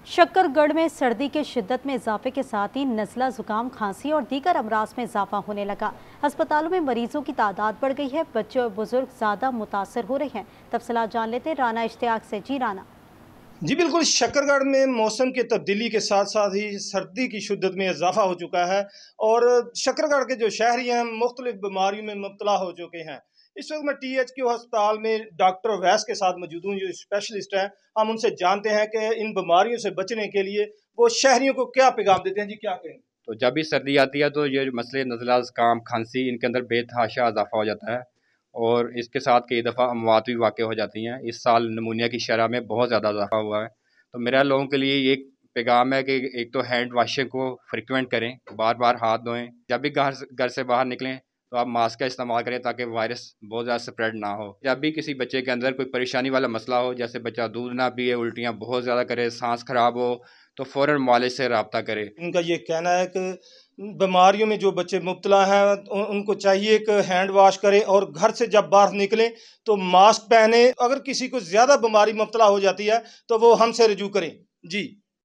शक्करगढ़ में सर्दी के शिद्दत में इजाफे के साथ ही नज़ला, जुकाम, खांसी और दीगर अमराज में इजाफा होने लगा। अस्पतालों में मरीजों की तादाद बढ़ गई है। बच्चे और बुजुर्ग ज्यादा मुतासर हो रहे हैं। तफसीलात जान लेते हैं राना इश्तियाक से। जी राना। जी बिल्कुल, शक्करगढ़ में मौसम की तब्दीली के साथ साथ ही सर्दी की शिद्दत में इजाफा हो चुका है और शक्करगढ़ के जो शहरी हैं मुख्तलिफ बीमारियों में मुब्तला हो चुके हैं। इस वक्त मैं THQ अस्पताल में डॉक्टर वैस के साथ मौजूद हूँ, जो स्पेशलिस्ट हैं। हम उनसे जानते हैं कि इन बीमारियों से बचने के लिए वो शहरियों को क्या पैगाम देते हैं। जी क्या कहें? तो जब भी सर्दी आती है तो ये मसले नज़ला, ज़ुकाम, खांसी इनके अंदर बेतहाशा इजाफा हो जाता है और इसके साथ कई दफ़ा अमवात भी वाक़ हो जाती हैं। इस साल नमूनिया की शरह में बहुत ज़्यादा इजाफा हुआ है। तो मेरा लोगों के लिए ये पैगाम है कि एक तो हैंड वाशिंग को फ्रिक्वेंट करें, बार बार हाथ धोएं। जब भी घर से बाहर निकलें तो आप मास्क का इस्तेमाल करें ताकि वायरस बहुत ज़्यादा स्प्रेड ना हो। जब भी किसी बच्चे के अंदर कोई परेशानी वाला मसला हो, जैसे बच्चा दूध ना पिए, उल्टियाँ बहुत ज़्यादा करे, सांस खराब हो, तो फ़ौरन मालिज से रब्ता करे। इनका ये कहना है कि बीमारियों में जो बच्चे मुब्तला हैं उनको चाहिए कि हैंड वॉश करें और घर से जब बाहर निकलें तो मास्क पहने। अगर किसी को ज़्यादा बीमारी मुब्तला हो जाती है तो वो हमसे रजू करें। जी।